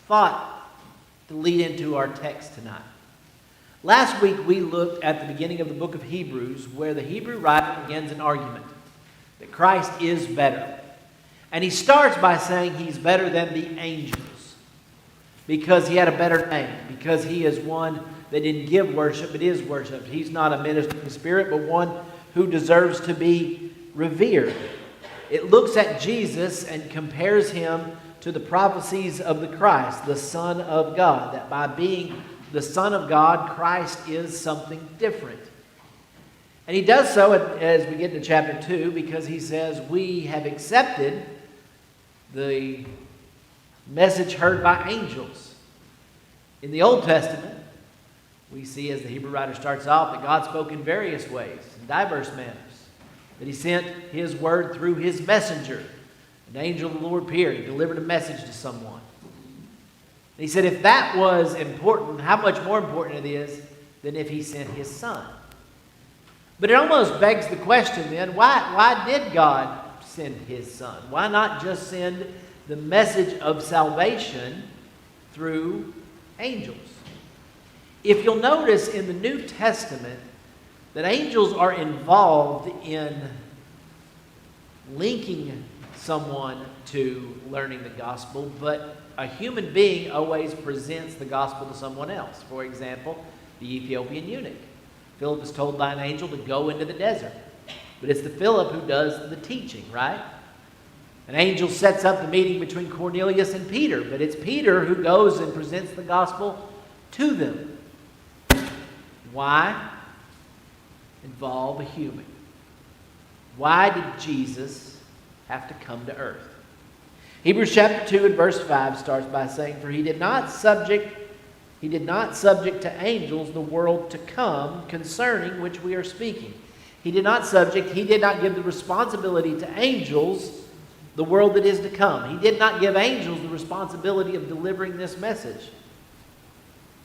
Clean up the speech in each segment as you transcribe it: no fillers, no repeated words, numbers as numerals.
thought to lead into our text tonight. Last week we looked at the beginning of the book of Hebrews, where the Hebrew writer begins an argument that Christ is better. And he starts by saying he's better than the angels because he had a better name, because he is one that didn't give worship but is worshipped. He's not a ministering spirit, but one who deserves to be revered. It looks at Jesus and compares him to the prophecies of the Christ, the Son of God, that by being the Son of God, Christ is something different. And he does so as we get to chapter 2, because he says we have accepted the message heard by angels. In the Old Testament, we see, as the Hebrew writer starts off, that God spoke in various ways, in diverse manners. That he sent his word through his messenger. An angel of the Lord appeared. He delivered a message to someone. And he said if that was important, how much more important it is than if he sent his son. But it almost begs the question then, why did God send his son? Why not just send the message of salvation through angels? If you'll notice in the New Testament that angels are involved in linking someone to learning the gospel, but a human being always presents the gospel to someone else. For example, the Ethiopian eunuch. Philip is told by an angel to go into the desert. But it's the Philip who does the teaching, right? An angel sets up the meeting between Cornelius and Peter, but it's Peter who goes and presents the gospel to them. Why involve a human? Why did Jesus have to come to earth? Hebrews chapter 2 and verse 5 starts by saying, for he did not subject to angels the world to come, concerning which we are speaking. He did not give the responsibility to angels the world that is to come. He did not give angels the responsibility of delivering this message.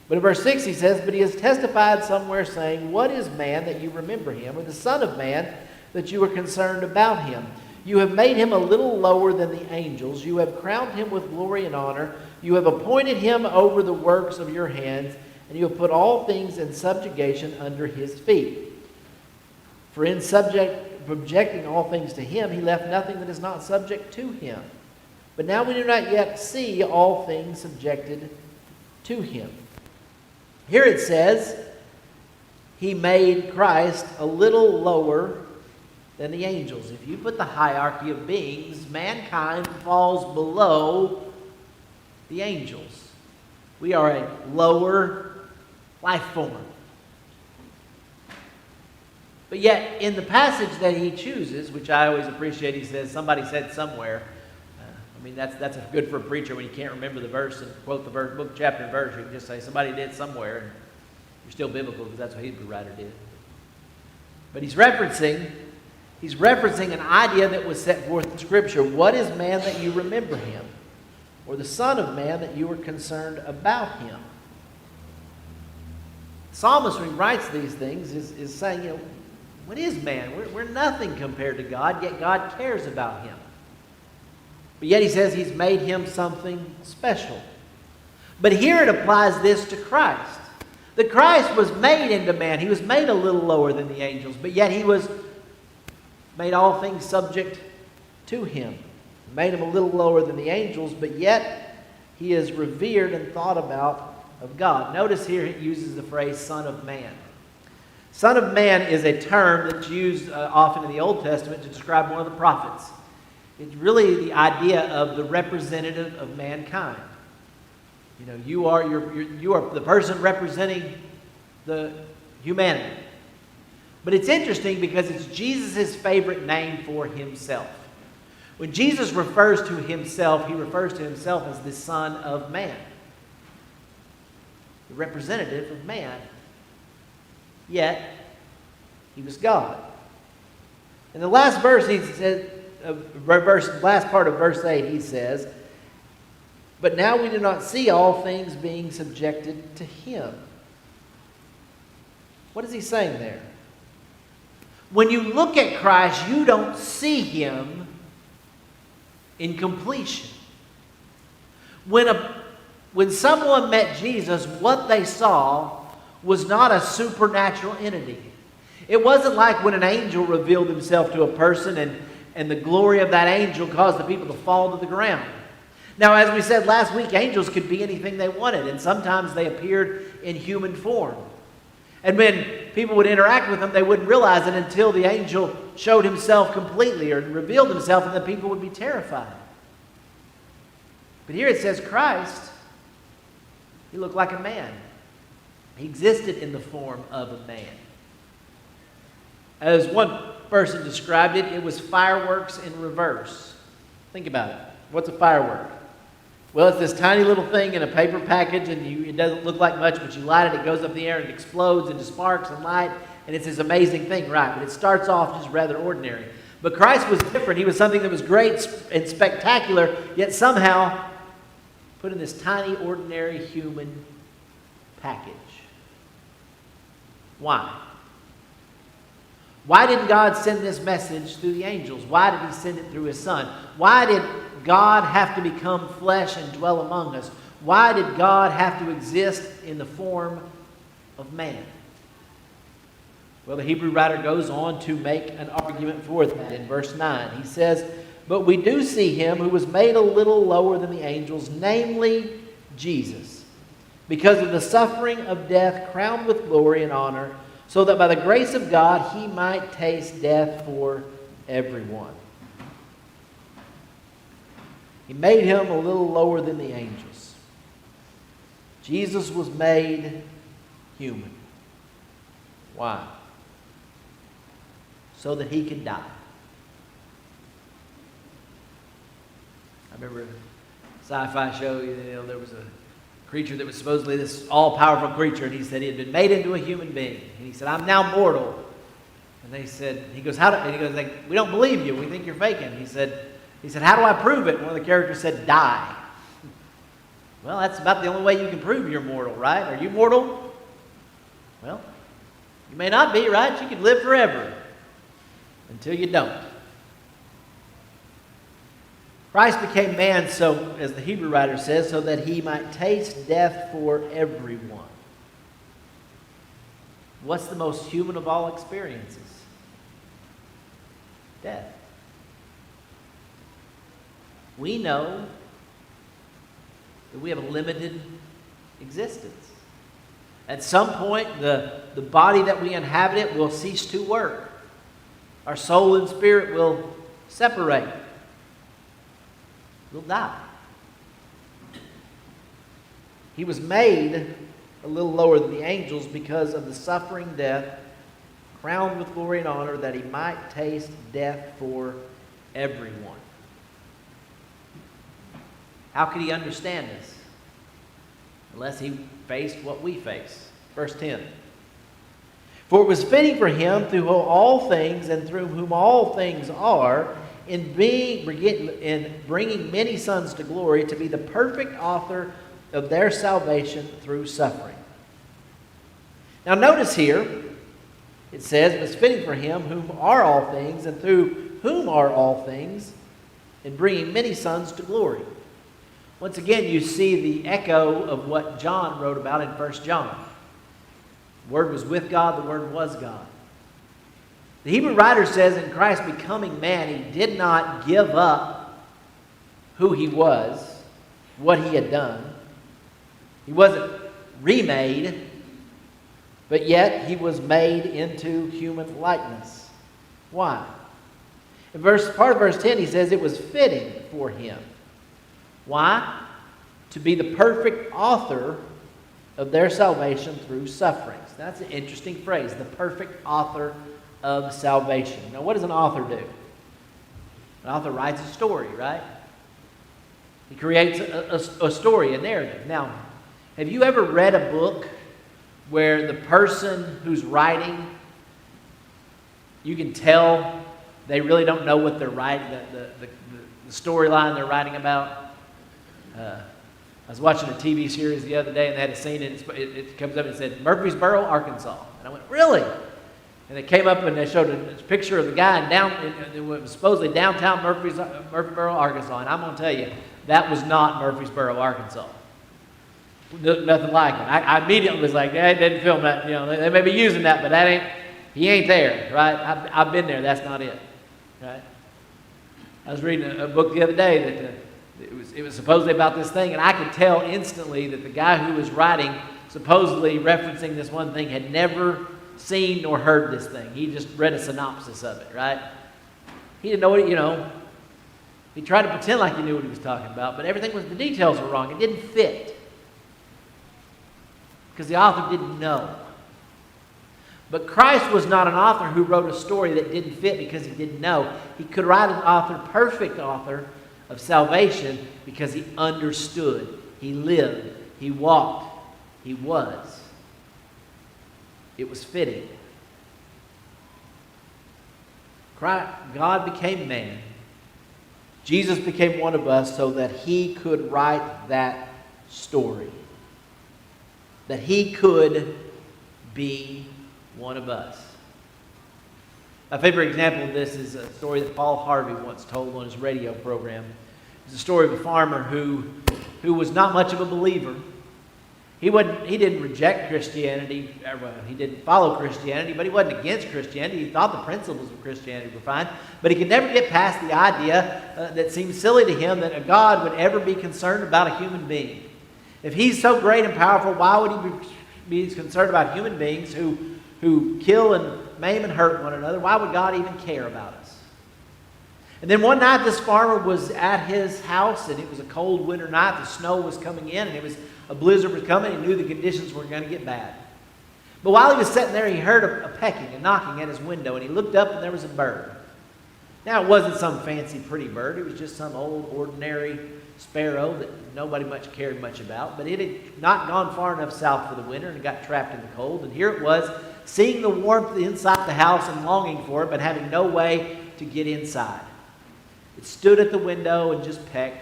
But in verse 6 he says, but he has testified somewhere saying, what is man that you remember him, or the son of man that you are concerned about him? You have made him a little lower than the angels. You have crowned him with glory and honor. You have appointed him over the works of your hands, and you have put all things in subjugation under his feet. For in subjecting all things to him, he left nothing that is not subject to him. But now we do not yet see all things subjected to him. Here it says, he made Christ a little lower than the angels. If you put the hierarchy of beings, mankind falls below the angels. We are a lower life form. But yet, in the passage that he chooses, which I always appreciate, he says, somebody said somewhere, that's good for a preacher when you can't remember the verse and quote the verse, book, chapter, and verse. You can just say, somebody did somewhere, and you're still biblical because that's what Hebrew writer did. But he's referencing an idea that was set forth in Scripture. What is man that you remember him? Or the Son of Man that you are concerned about him? The psalmist, when he writes these things, is saying, what is man? We're nothing compared to God, yet God cares about him. But yet he says he's made him something special. But here it applies this to Christ. The Christ was made into man. He was made a little lower than the angels, but yet he was made all things subject to him. Made him a little lower than the angels, but yet he is revered and thought about of God. Notice here it uses the phrase Son of Man. Son of Man is a term that's used often in the Old Testament to describe one of the prophets. It's really the idea of the representative of mankind. You are the person representing the humanity. But it's interesting because it's Jesus' favorite name for himself. When Jesus refers to himself, he refers to himself as the Son of Man, the representative of man. Yet, he was God. In the last verse, he said, last part of verse 8, he says, but now we do not see all things being subjected to him. What is he saying there? When you look at Christ, you don't see him in completion. When When someone met Jesus, what they saw was not a supernatural entity. It wasn't like when an angel revealed himself to a person and the glory of that angel caused the people to fall to the ground. Now, as we said last week, angels could be anything they wanted, and sometimes they appeared in human form. And when people would interact with them, they wouldn't realize it until the angel showed himself completely or revealed himself, and the people would be terrified. But here it says Christ, he looked like a man. He existed in the form of a man. As one person described it, it was fireworks in reverse. Think about it. What's a firework? Well, it's this tiny little thing in a paper package, and it doesn't look like much, but you light it, it goes up in the air, and it explodes into sparks and light, and it's this amazing thing, right? But it starts off just rather ordinary. But Christ was different. He was something that was great and spectacular, yet somehow put in this tiny, ordinary human package. Why? Why didn't God send this message through the angels? Why did he send it through his son? Why did God have to become flesh and dwell among us? Why did God have to exist in the form of man? Well, the Hebrew writer goes on to make an argument for that in verse 9. He says, "But we do see him who was made a little lower than the angels, namely Jesus, because of the suffering of death, crowned with glory and honor, so that by the grace of God he might taste death for everyone." He made him a little lower than the angels. Jesus was made human. Why? So that he could die. I remember a sci-fi show, there was a creature that was supposedly this all-powerful creature, and he said he had been made into a human being. And he said, "I'm now mortal." And they said, he goes, "We don't believe you. We think you're faking." He said, "How do I prove it?" And one of the characters said, "Die." Well, that's about the only way you can prove you're mortal, right? Are you mortal? Well, you may not be, right? You could live forever until you don't. Christ became man, so, as the Hebrew writer says, so that he might taste death for everyone. What's the most human of all experiences? Death. We know that we have a limited existence. At some point, the body that we inhabit will cease to work. Our soul and spirit will separate. We'll die. He was made a little lower than the angels because of the suffering death, crowned with glory and honor, that he might taste death for everyone. How could he understand this? Unless he faced what we face. Verse 10. "For it was fitting for him, through whom all things and through whom all things are, in bringing many sons to glory, to be the perfect author of their salvation through suffering." Now notice here, it says, "It was fitting for him whom are all things, and through whom are all things, in bringing many sons to glory." Once again, you see the echo of what John wrote about in 1 John. The Word was with God, the Word was God. The Hebrew writer says in Christ becoming man, he did not give up who he was, what he had done. He wasn't remade, but yet he was made into human likeness. Why? In part of verse 10, he says it was fitting for him. Why? To be the perfect author of their salvation through sufferings. That's an interesting phrase, the perfect author of salvation. Now, what does an author do? An author writes a story, right? He creates a story, a narrative. Now, have you ever read a book where the person who's writing, you can tell they really don't know what they're writing, the storyline they're writing about? I was watching a TV series the other day, and they had a scene, and it comes up and it said, Murfreesboro, Arkansas. And I went, really? And it came up and they showed a picture of the guy it was supposedly downtown Murfreesboro, Arkansas. And I'm going to tell you, that was not Murfreesboro, Arkansas. Nothing like him. I immediately was like, it didn't film that. They may be using that, but he ain't there, right? I've been there. That's not it, right? I was reading a book the other day that it was supposedly about this thing, and I could tell instantly that the guy who was writing, supposedly referencing this one thing, had never seen nor heard this thing. He just read a synopsis of it, right? He didn't know what, he tried to pretend like he knew what he was talking about, but the details were wrong. It didn't fit. Because the author didn't know. But Christ was not an author who wrote a story that didn't fit because he didn't know. He could write an perfect author of salvation because he understood. He lived. He walked. He was. It was fitting. God became man. Jesus became one of us so that he could write that story. That he could be one of us. My favorite example of this is a story that Paul Harvey once told on his radio program. It's a story of a farmer who was not much of a believer. He didn't reject Christianity. He didn't follow Christianity, but he wasn't against Christianity. He thought the principles of Christianity were fine, but he could never get past the idea that seemed silly to him that a God would ever be concerned about a human being. If he's so great and powerful, why would he be concerned about human beings who kill and maim and hurt one another? Why would God even care about us? And then one night this farmer was at his house, and it was a cold winter night. The snow was coming in, and a blizzard was coming. He knew the conditions were going to get bad. But while he was sitting there, he heard a pecking and knocking at his window, and he looked up, and there was a bird. Now, it wasn't some fancy, pretty bird. It was just some old, ordinary sparrow that nobody much cared much about. But it had not gone far enough south for the winter and got trapped in the cold. And here it was, seeing the warmth inside the house and longing for it, but having no way to get inside. It stood at the window and just pecked,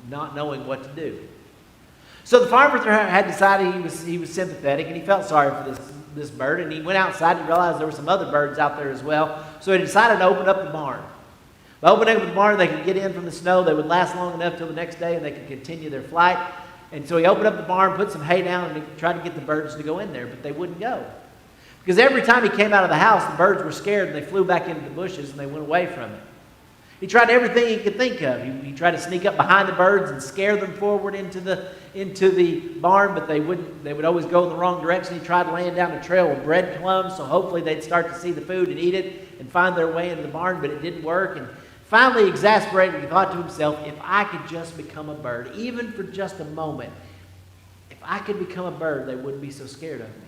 not knowing what to do. So the farmer had decided he was sympathetic, and he felt sorry for this bird, and he went outside and realized there were some other birds out there as well. So he decided to open up the barn. By opening up the barn, they could get in from the snow. They would last long enough till the next day, and they could continue their flight. And so he opened up the barn, put some hay down, and he tried to get the birds to go in there, but they wouldn't go. Because every time he came out of the house, the birds were scared, and they flew back into the bushes, and they went away from him. He tried everything he could think of. He tried to sneak up behind the birds and scare them forward into the barn, but they would always go in the wrong direction. He tried laying down a trail with breadcrumbs, so hopefully they'd start to see the food and eat it and find their way into the barn, but it didn't work. And finally, exasperated, he thought to himself, if I could just become a bird, even for just a moment, if I could become a bird, they wouldn't be so scared of me.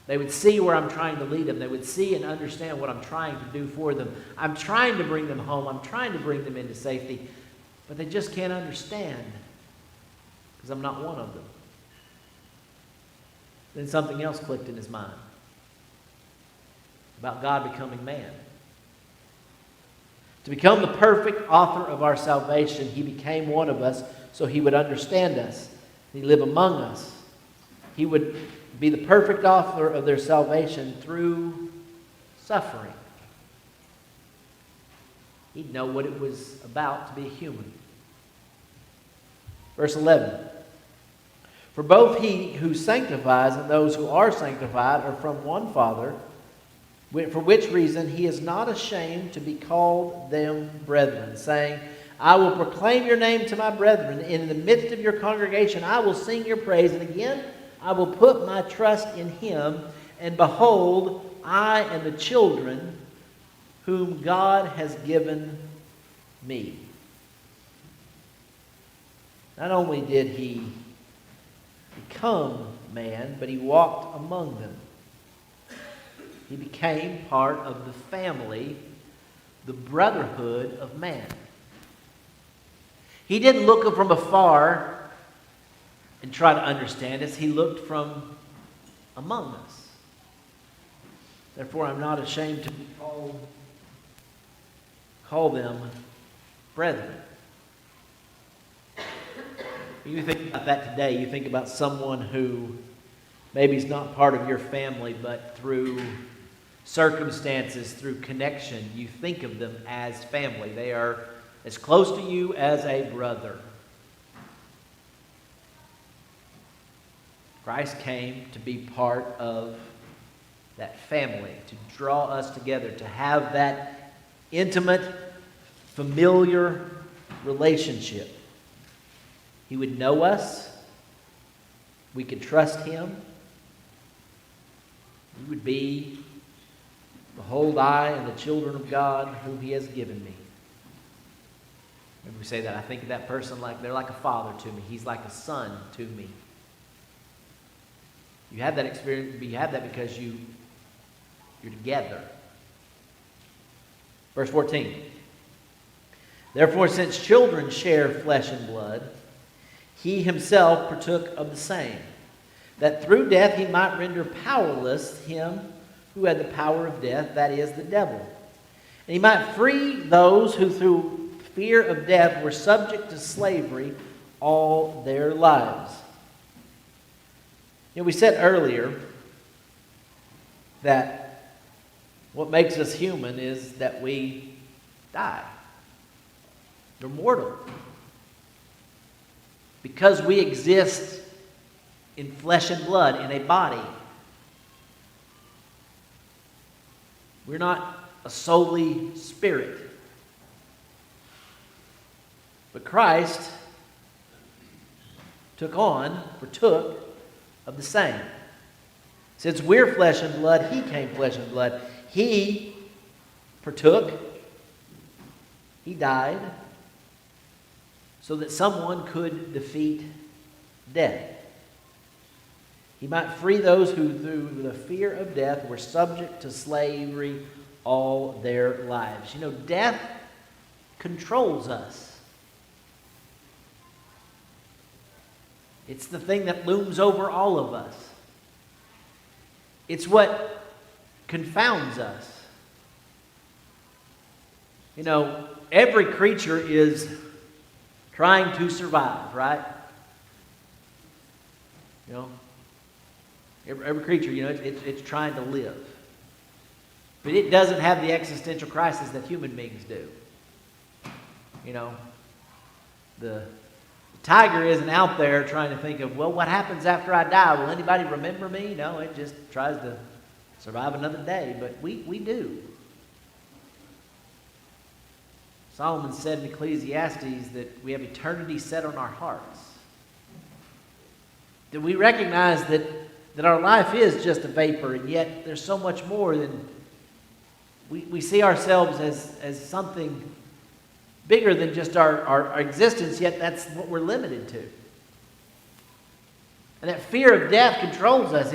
They would see where I'm trying to lead them. They would see and understand what I'm trying to do for them. I'm trying to bring them home. I'm trying to bring them into safety. But they just can't understand because I'm not one of them. Then something else clicked in his mind about God becoming man. To become the perfect author of our salvation, he became one of us so he would understand us. He'd live among us. He would be the perfect author of their salvation through suffering. He'd know what it was about to be a human. Verse 11. For both he who sanctifies and those who are sanctified are from one Father, for which reason he is not ashamed to be called them brethren, saying, I will proclaim your name to my brethren. In the midst of your congregation I will sing your praise. And again, I will put my trust in him, and behold, I and the children whom God has given me. Not only did he become man, but he walked among them. He became part of the family, the brotherhood of man. He didn't look from afar and try to understand us. He looked from among us. Therefore, I'm not ashamed to call them brethren. You think about that today. You think about someone who maybe is not part of your family, but through circumstances, through connection, you think of them as family. They are as close to you as a brother. Christ came to be part of that family, to draw us together, to have that intimate, familiar relationship. He would know us. We could trust him. We would be, behold, I and the children of God whom he has given me. When we say that, I think of that person like they're like a father to me. He's like a son to me. You have that experience, you have that because you're together. Verse 14. Therefore, since children share flesh and blood, he himself partook of the same, that through death he might render powerless him who had the power of death, that is, the devil. And he might free those who through fear of death were subject to slavery all their lives. We said earlier that what makes us human is that we die. We're mortal. Because we exist in flesh and blood, in a body. We're not a solely spirit. But Christ partook of the same. Since we're flesh and blood, he came flesh and blood. He partook. He died so that someone could defeat death. He might free those who through the fear of death were subject to slavery all their lives. Death controls us. It's the thing that looms over all of us. It's what confounds us. Every creature is trying to survive, right? Every creature, it's trying to live. But it doesn't have the existential crisis that human beings do. The tiger isn't out there trying to think of, well, what happens after I die? Will anybody remember me? No, it just tries to survive another day. But we do. Solomon said in Ecclesiastes that we have eternity set on our hearts. That we recognize that our life is just a vapor, and yet there's so much more than we see ourselves as something bigger than just our existence, yet that's what we're limited to. And that fear of death controls us.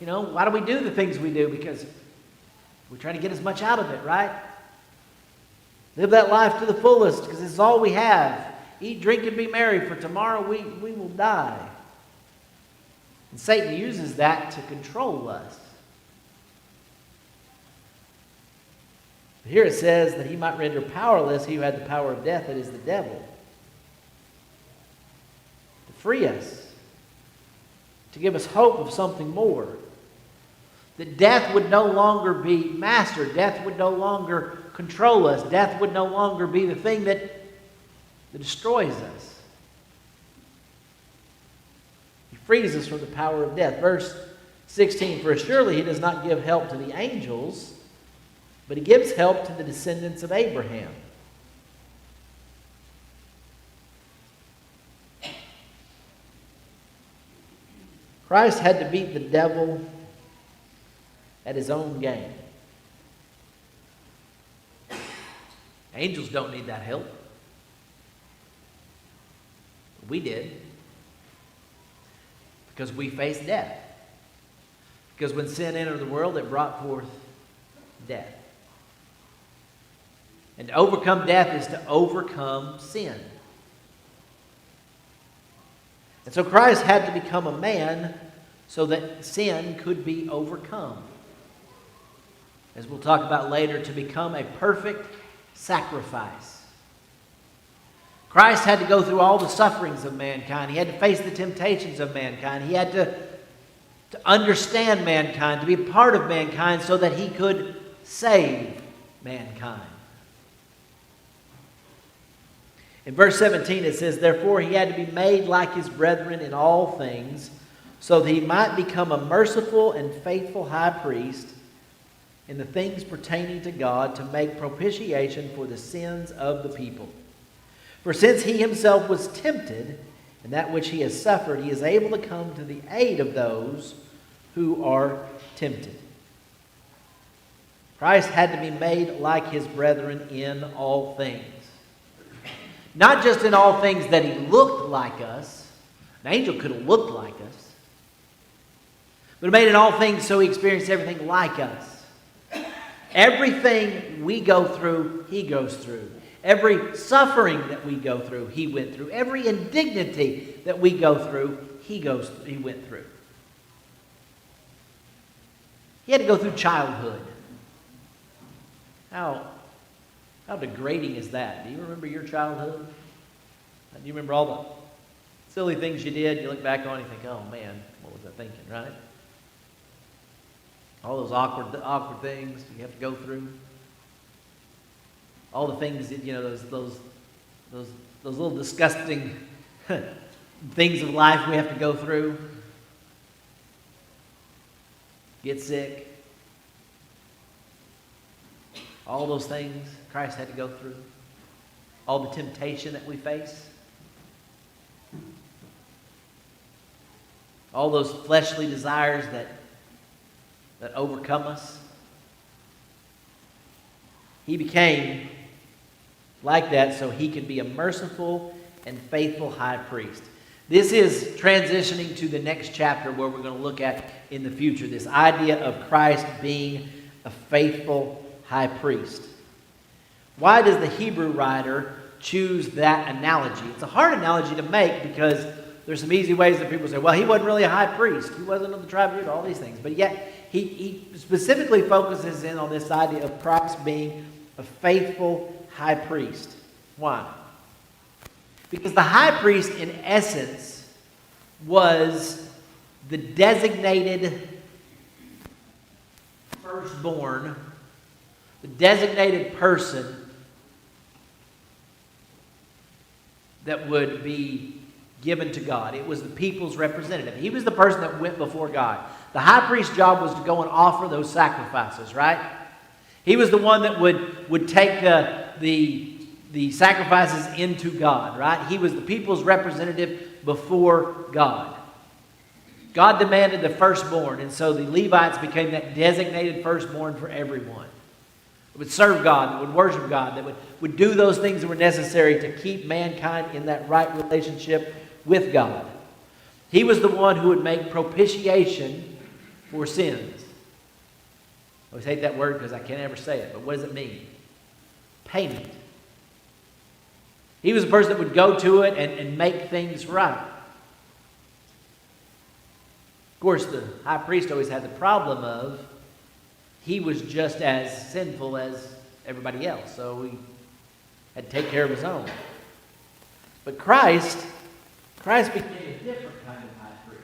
Why do we do the things we do? Because we try to get as much out of it, right? Live that life to the fullest, because it's all we have. Eat, drink, and be merry, for tomorrow we will die. And Satan uses that to control us. But here it says that he might render powerless he who had the power of death, that is the devil. To free us. To give us hope of something more. That death would no longer be master. Death would no longer control us. Death would no longer be the thing that destroys us. He frees us from the power of death. Verse 16, for surely he does not give help to the angels, but he gives help to the descendants of Abraham. Christ had to beat the devil at his own game. Angels don't need that help. We did. Because we faced death. Because when sin entered the world, it brought forth death. And to overcome death is to overcome sin. And so Christ had to become a man so that sin could be overcome. As we'll talk about later, to become a perfect sacrifice. Christ had to go through all the sufferings of mankind. He had to face the temptations of mankind. He had to understand mankind, to be a part of mankind so that he could save mankind. In verse 17 it says, therefore he had to be made like his brethren in all things, so that he might become a merciful and faithful high priest in the things pertaining to God, to make propitiation for the sins of the people. For since he himself was tempted in that which he has suffered, he is able to come to the aid of those who are tempted. Christ had to be made like his brethren in all things. Not just in all things that he looked like us. An angel could have looked like us. But made in all things so he experienced everything like us. Everything we go through, he goes through. Every suffering that we go through, he went through. Every indignity that we go through, he went through. He had to go through childhood. How degrading is that? Do you remember your childhood? Do you remember all the silly things you did? You look back on and you think, oh man, what was I thinking, right? All those awkward things you have to go through. All the things that, those little disgusting things of life we have to go through. Get sick. All those things Christ had to go through. All the temptation that we face. All those fleshly desires that overcome us. He became like that so he could be a merciful and faithful high priest. This is transitioning to the next chapter where we're going to look at in the future. This idea of Christ being a faithful high priest. Why does the Hebrew writer choose that analogy? It's a hard analogy to make because there's some easy ways that people say, well, he wasn't really a high priest. He wasn't of the tribe of Judah, all these things. But yet, he specifically focuses in on this idea of Christ being a faithful high priest. Why? Because the high priest, in essence, was the designated firstborn, the designated person that would be given to God. It was the people's representative. He was the person that went before God. The high priest's job was to go and offer those sacrifices, right? He was the one that would take the sacrifices into God, right? He was the people's representative before God. God demanded the firstborn, and so the Levites became that designated firstborn for everyone. That would serve God, that would worship God, that would do those things that were necessary to keep mankind in that right relationship with God. He was the one who would make propitiation for sins. I always hate that word because I can't ever say it, but what does it mean? Payment. He was the person that would go to it and make things right. Of course, the high priest always had the problem of he was just as sinful as everybody else, so he had to take care of his own. But Christ became a different kind of high priest.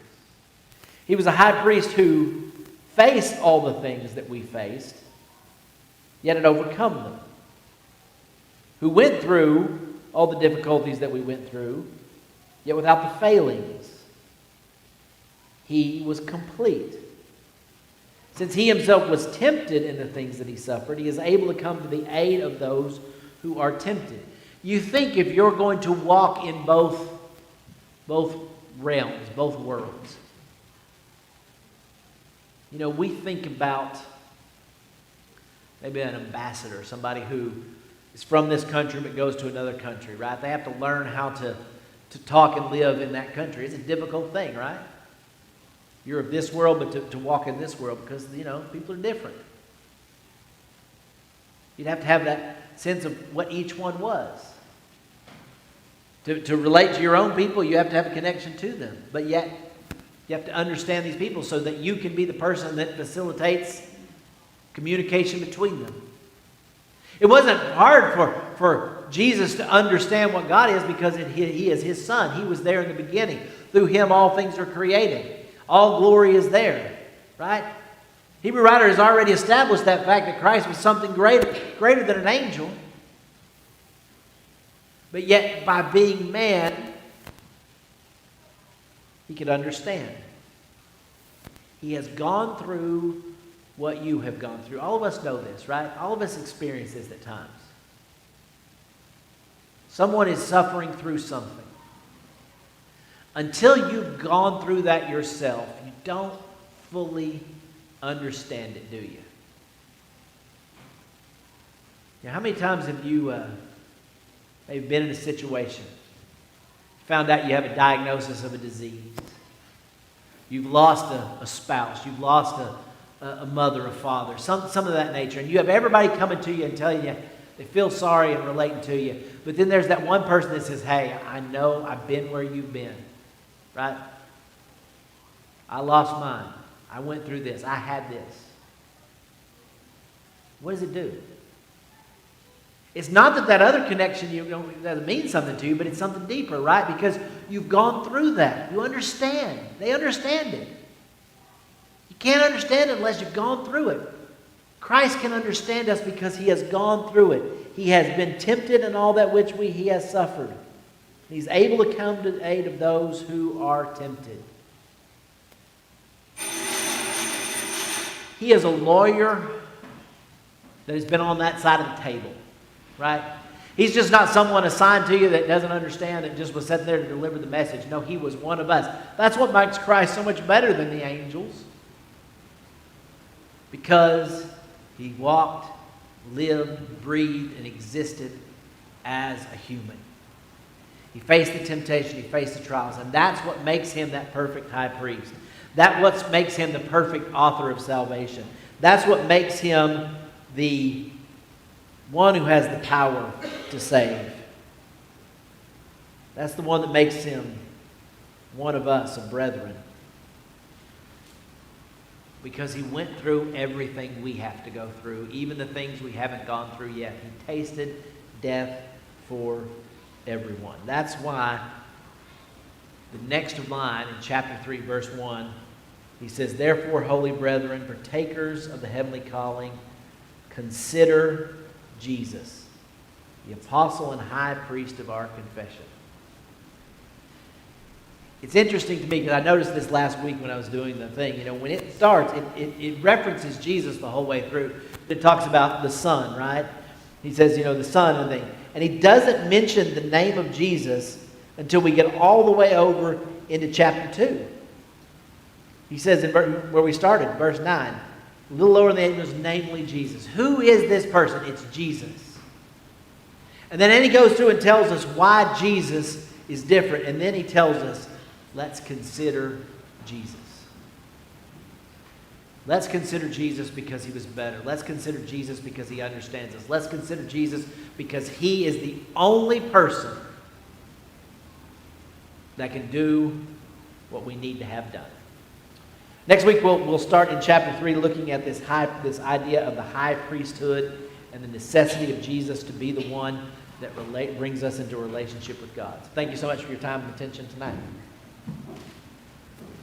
He was a high priest who faced all the things that we faced, yet had overcome them. Who went through all the difficulties that we went through, yet without the failings. He was complete. Since he himself was tempted in the things that he suffered, he is able to come to the aid of those who are tempted. You think if you're going to walk in both realms, both worlds. We think about maybe an ambassador, somebody who is from this country but goes to another country, right? They have to learn how to talk and live in that country. It's a difficult thing, right? You're of this world, but to walk in this world because, people are different. You'd have to have that sense of what each one was. To relate to your own people, you have to have a connection to them. But yet, you have to understand these people so that you can be the person that facilitates communication between them. It wasn't hard for Jesus to understand what God is because he is his son. He was there in the beginning. Through him, all things are created. All glory is there, right? Hebrew writer has already established that fact that Christ was something greater than an angel. But yet, by being man, he could understand. He has gone through what you have gone through. All of us know this, right? All of us experience this at times. Someone is suffering through something. Until you've gone through that yourself, you don't fully understand it, do you? How many times have you maybe been in a situation, found out you have a diagnosis of a disease, you've lost a spouse, you've lost a mother, a father, some of that nature, and you have everybody coming to you and telling you they feel sorry and relating to you, but then there's that one person that says, hey, I know I've been where you've been, right? I lost mine. I went through this. I had this. What does it do? It's not that other connection doesn't mean something to you, but it's something deeper, right? Because you've gone through that. You understand. They understand it. You can't understand it unless you've gone through it. Christ can understand us because he has gone through it. He has been tempted in all that which he has suffered. He's able to come to the aid of those who are tempted. He is a lawyer that has been on that side of the table. Right? He's just not someone assigned to you that doesn't understand and just was sitting there to deliver the message. No, he was one of us. That's what makes Christ so much better than the angels. Because he walked, lived, breathed, and existed as a human. He faced the temptation, he faced the trials, and that's what makes him that perfect high priest. That's what makes him the perfect author of salvation. That's what makes him the one who has the power to save. That's the one that makes him one of us, a brethren. Because he went through everything we have to go through, even the things we haven't gone through yet. He tasted death for everyone. That's why the next line in chapter 3, verse 1, he says, therefore, holy brethren, partakers of the heavenly calling, consider Jesus, the apostle and high priest of our confession. It's interesting to me because I noticed this last week when I was doing the thing. When it starts, it references Jesus the whole way through. It talks about the Son, right? He says, the Son and thing. And he doesn't mention the name of Jesus until we get all the way over into chapter 2. He says, where we started, verse 9, a little lower in the angels, namely Jesus. Who is this person? It's Jesus. And then he goes through and tells us why Jesus is different. And then he tells us, let's consider Jesus. Let's consider Jesus because he was better. Let's consider Jesus because he understands us. Let's consider Jesus because he is the only person that can do what we need to have done. Next week we'll start in chapter 3 looking at this idea of the high priesthood and the necessity of Jesus to be the one that brings us into a relationship with God. So thank you so much for your time and attention tonight.